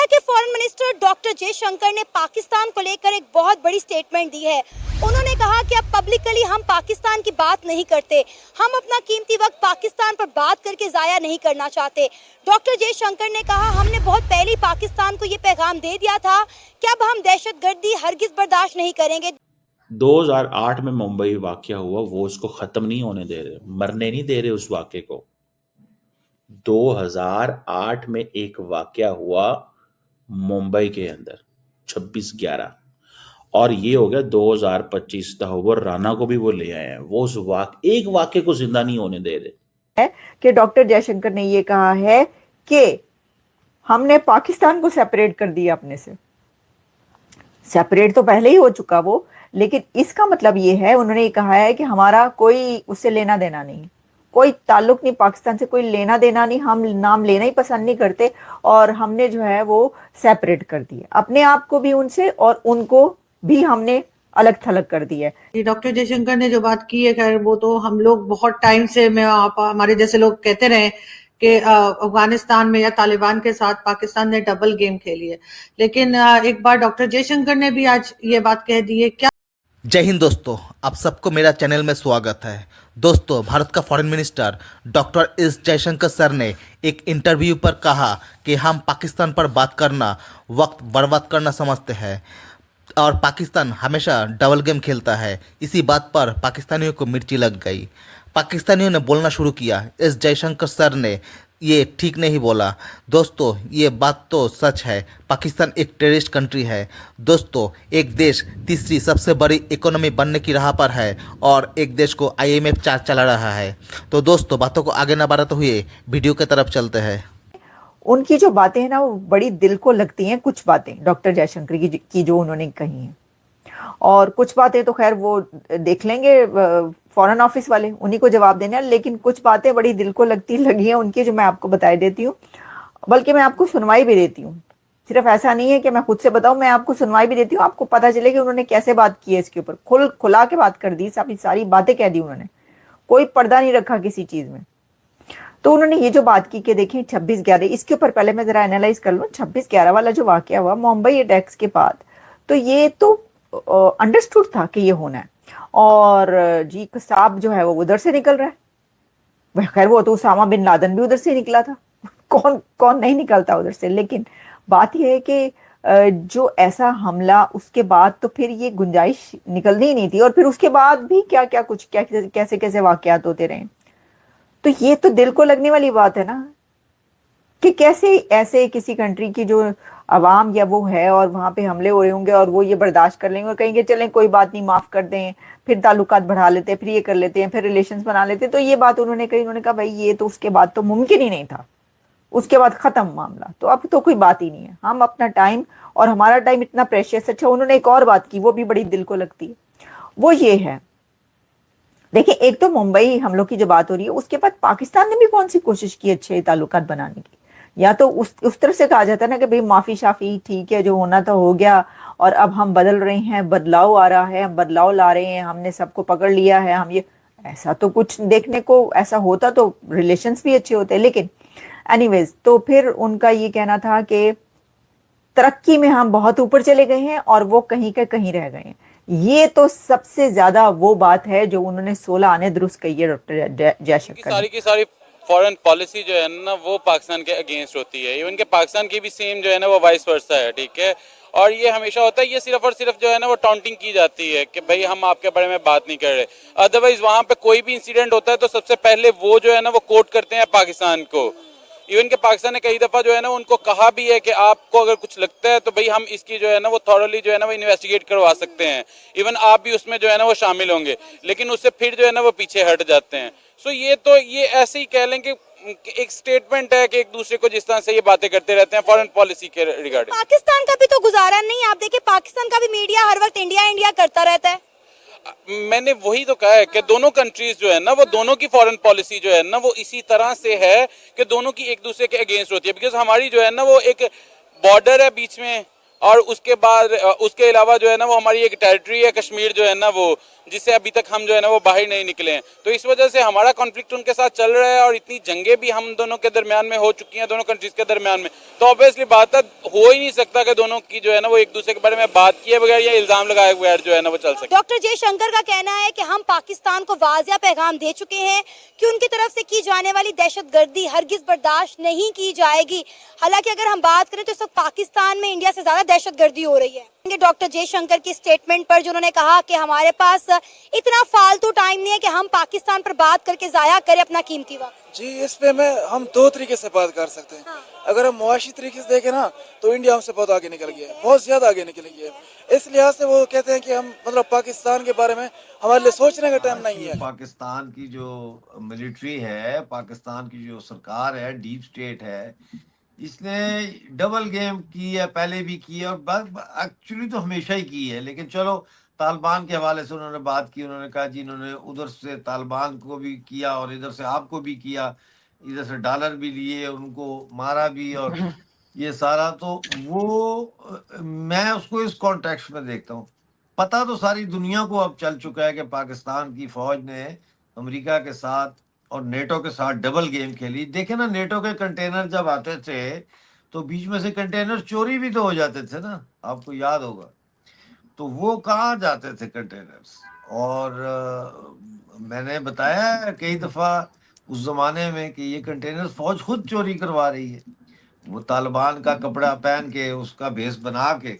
के foreign minister doctor Jaishankar ने पाकिस्तान को लेकर एक बहुत बड़ी स्टेटमेंट दी है। उन्होंने कहा कि अब पब्लिकली हम पाकिस्तान की बात नहीं करते, हम अपना कीमती वक्त पाकिस्तान पर बात करके ज़ाया नहीं करना चाहते। डॉक्टर जयशंकर ने कहा, हमने बहुत पहले ही पाकिस्तान को ये पैगाम दे दिया था कि अब हम दहशतगर्दी हरगिज़ बर्दाश्त नहीं करेंगे। 2008 में मुंबई वाकया हुआ, वो इसको खत्म नहीं होने दे रहे, मरने नहीं दे रहे उस वाकये को। 2008 में एक वाकया हुआ मुंबई के अंदर 26/11, और ये हो गया 2025 तहव्वुर राना को भी वो ले आए हैं। वो उस एक वाक्य को जिंदा नहीं होने दे रहे। है कि डॉक्टर जयशंकर ने ये कहा है कि हमने पाकिस्तान को सेपरेट कर दिया अपने से। सेपरेट तो पहले ही हो चुका वो, लेकिन इसका मतलब ये है, उन्होंने कहा है कि हमारा कोई उससे लेना देना नहीं, कोई ताल्लुक नहीं, पाकिस्तान से कोई लेना देना नहीं, हम नाम लेना ही पसंद नहीं करते, और हमने जो है वो सेपरेट कर दिया अपने आप को भी उनसे, और उनको भी हमने अलग थलग कर दिया है। डॉक्टर जयशंकर ने जो बात की है, खैर वो तो हम लोग बहुत टाइम से, मैं आप हमारे जैसे लोग कहते रहे कि अफगानिस्तान में या तालिबान के साथ पाकिस्तान ने डबल गेम खेली है, लेकिन एक बार डॉक्टर जयशंकर ने भी आज ये बात कह दी है। क्या जय हिंद दोस्तों, आप सबको मेरा चैनल में स्वागत है। दोस्तों, भारत का foreign minister doctor S Jaishankar sir ने एक इंटरव्यू पर कहा कि हम पाकिस्तान पर बात करना वक्त बर्बाद करना समझते हैं और पाकिस्तान हमेशा डबल गेम खेलता है। इसी बात पर पाकिस्तानियों को मिर्ची लग गई। पाकिस्तानियों ने बोलना शुरू किया, एस जयशंकर सर ने ये ठीक नहीं बोला। दोस्तों, ये बात तो सच है, पाकिस्तान एक टेररिस्ट कंट्री है। दोस्तों, एक देश तीसरी सबसे बड़ी इकोनॉमी बनने की राह पर है और एक देश को IMF चार्ज चला रहा है। तो दोस्तों, बातों को आगे न बढ़ाते हुए वीडियो की तरफ चलते हैं। उनकी जो बातें हैं ना, वो बड़ी दिल को लगती हैं। कुछ बातें डॉक्टर जयशंकर की जो उन्होंने कही हैं, और कुछ बातें तो खैर वो देख लेंगे फॉरेन ऑफिस वाले, उन्हीं को जवाब देने हैं, लेकिन कुछ बातें बड़ी दिल को लगी हैं उनकी, जो मैं आपको बता देती हूँ, बल्कि मैं आपको सुनवाई भी देती हूँ। सिर्फ ऐसा नहीं है कि मैं खुद से बताऊं, मैं आपको सुनवाई भी देती हूँ, आपको पता चले कि उन्होंने कैसे बात की है इसके ऊपर। खुला के बात कर दी, सारी बातें कह दी उन्होंने, कोई पर्दा नहीं रखा किसी चीज में। तो उन्होंने ये जो बात की कि देखिए 26/11, इसके ऊपर पहले मैं जरा एनालाइज कर लूँ। 26/11 वाला जो वाकया हुआ मुंबई अटैक्स के बाद, तो ये तो अंडरस्टूड था कि ये होना है, और जी कसाब जो है वो उधर से निकल रहा है। वह खैर वो तो उसामा बिन लादेन भी उधर से निकला था, कौन नहीं निकलता उधर से। लेकिन बात यह है कि जो ऐसा हमला, उसके बाद तो फिर ये गुंजाइश निकलनी ही नहीं थी, और फिर उसके बाद भी क्या कैसे वाकयात होते रहे। तो ये तो दिल को लगने वाली बात है ना, कि कैसे ऐसे किसी कंट्री की जो अवाम या वो है, और वहां पे हमले हो रहे होंगे, और वो ये बर्दाश्त कर लेंगे और कहेंगे चलें कोई बात नहीं, माफ कर दें, फिर ताल्लुकात बढ़ा लेते हैं, फिर ये कर लेते हैं, फिर रिलेशंस बना लेते हैं। तो ये बात उन्होंने कही, उन्होंने कहा भाई ये तो उसके बाद तो मुमकिन ही नहीं था, उसके बाद खत्म मामला, तो अब तो कोई बात ही नहीं है। हम अपना टाइम, और हमारा टाइम इतना प्रेशियस। अच्छा, उन्होंने एक और बात की, वो भी बड़ी दिल को लगती है, वो ये है, देखिए एक तो मुंबई हमलों की जो बात हो रही है, उसके बाद पाकिस्तान ने भी कौन सी कोशिश की अच्छे ताल्लुकात बनाने की। या तो उस तरफ से कहा जाता है ना कि भाई माफी शाफी ठीक है, जो होना था हो गया, और अब हम बदल रहे हैं, बदलाव आ रहा है, हम बदलाव ला रहे हैं, हमने सबको पकड़ लिया है, हम ये, ऐसा तो कुछ देखने को, ऐसा होता तो रिलेशंस भी अच्छे होते। लेकिन एनीवेज, तो फिर उनका ये कहना था कि तरक्की में हम बहुत ऊपर चले गए हैं और वो कहीं के कहीं रह गए हैं। ये तो सबसे ज्यादा वो बात है जो उन्होंने 16 आने दुरुस्त कही है डॉक्टर जयशंकर। सारी की सारी फॉरेन पॉलिसी जो है ना, वो पाकिस्तान के अगेंस्ट होती है। इवन के पाकिस्तान की भी सेम जो है ना, वो वाइस वर्सा है, ठीक है। और ये हमेशा होता है, ये सिर्फ और सिर्फ जो है ना, वो टॉन्टिंग की जाती है कि भाई हम आपके बारे में बात नहीं कर रहे। अदरवाइज वहाँ पे कोई भी इंसिडेंट होता है तो सबसे पहले वो जो है ना, वो कोट करते हैं पाकिस्तान को। इवन के पाकिस्तान ने कई दफ़ा जो है ना, उनको कहा भी है कि आपको अगर कुछ लगता है तो भाई हम इसकी जो है ना, वो थॉरली जो है ना, वो इन्वेस्टिगेट करवा सकते हैं, इवन आप भी उसमें जो है ना, वो शामिल होंगे। लेकिन उससे फिर जो है ना, वो पीछे हट जाते हैं। सो ये ऐसे ही कह लें कि एक स्टेटमेंट है कि एक दूसरे को जिस तरह से ये बातें करते रहते हैं फॉरेन पॉलिसी के रिगार्डिंग। पाकिस्तान का भी तो गुजारा नहीं, आप देखिए पाकिस्तान का भी मीडिया हर वक्त इंडिया इंडिया करता रहता है। मैंने वही तो कहा है कि दोनों कंट्रीज जो है ना, वो दोनों की फॉरेन पॉलिसी जो है ना, वो इसी तरह से है कि दोनों की एक दूसरे के अगेंस्ट होती है। बिकॉज हमारी जो है ना, वो एक बॉर्डर है बीच में, और उसके बाद उसके अलावा जो है ना वो हमारी एक टेरिटरी है कश्मीर जो है ना वो, जिससे अभी तक हम जो है ना वो बाहर नहीं निकले हैं। तो इस वजह से हमारा कॉन्फ्लिक्ट उनके साथ चल रहा है और इतनी जंगें भी हम दोनों के दरमियान में हो चुकी हैं, दोनों कंट्रीज के दरमियान में। तो ऑब्वियसली बात है, हो ही नहीं सकता कि दोनों की जो है ना वो एक दूसरे के बारे में बात किए बगैर या इल्जाम लगाए बगैर जो है ना वो चल सके। डॉक्टर जयशंकर का कहना है कि हम पाकिस्तान को वाजिया पैगाम दे चुके हैं कि उनकी तरफ से की जाने वाली दहशतगर्दी हरगिज बर्दाश्त नहीं की जाएगी। हालांकि अगर हम बात करें तो इस वक्त पाकिस्तान में इंडिया से ज्यादा दहशतगर्दी हो रही है। डॉक्टर जयशंकर की स्टेटमेंट पर जो उन्होंने कहा कि हमारे पास इतना फालतू टाइम नहीं है कि हम पाकिस्तान पर बात करके जाया करें अपना कीमती वक्त। जी, इस पे हम दो तरीके से बात कर सकते हैं। हाँ। अगर हम मुआशी तरीके से देखें ना तो इंडिया हमसे बहुत आगे निकल गया है, बहुत ज्यादा आगे निकल गया है। इस लिहाज से वो कहते हैं कि हम मतलब पाकिस्तान के बारे में हमारे लिए सोचने का टाइम नहीं है। पाकिस्तान की जो मिलिट्री है, पाकिस्तान की जो सरकार है, डीप स्टेट है, इसने डबल गेम की है, पहले भी की है और एक्चुअली तो हमेशा ही की है। लेकिन चलो तालिबान के हवाले से उन्होंने बात की, उन्होंने कहा जी इन्होंने उधर से तालिबान को भी किया और इधर से आपको भी किया, इधर से डॉलर भी लिए, उनको मारा भी और ये सारा। तो वो मैं उसको इस कॉन्टेक्स्ट में देखता हूँ। पता तो सारी दुनिया को अब चल चुका है कि पाकिस्तान की फौज ने अमेरिका के साथ और नेटो के साथ डबल गेम खेली। देखे ना, नेटो के कंटेनर जब आते थे तो बीच में से कंटेनर चोरी भी तो हो जाते थे ना, आपको याद होगा। तो वो कहाँ जाते थे कंटेनर्स। और मैंने बताया कई दफा उस जमाने में कि ये कंटेनर्स फौज खुद चोरी करवा रही है। वो तालिबान का कपड़ा पहन के, उसका भेष बना के,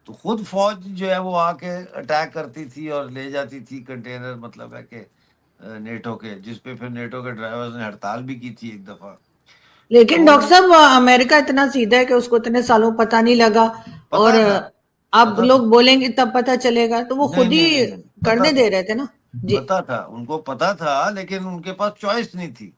तो खुद फौज जो है वो आके अटैक करती थी और ले जाती थी कंटेनर, मतलब है कि नेटो के, जिसपे फिर नेटो के ड्राइवर्स ने हड़ताल भी की थी एक दफा। लेकिन तो डॉक्टर साहब अमेरिका इतना सीधा है कि उसको इतने सालों पता नहीं लगा, और पता था, अब पता लोग था। बोलेंगे तब पता चलेगा, तो वो नहीं खुद नहीं ही नहीं, नहीं, करने पता दे था, रहे थे ना जी। पता था, उनको पता था, लेकिन उनके पास चॉइस नहीं थी।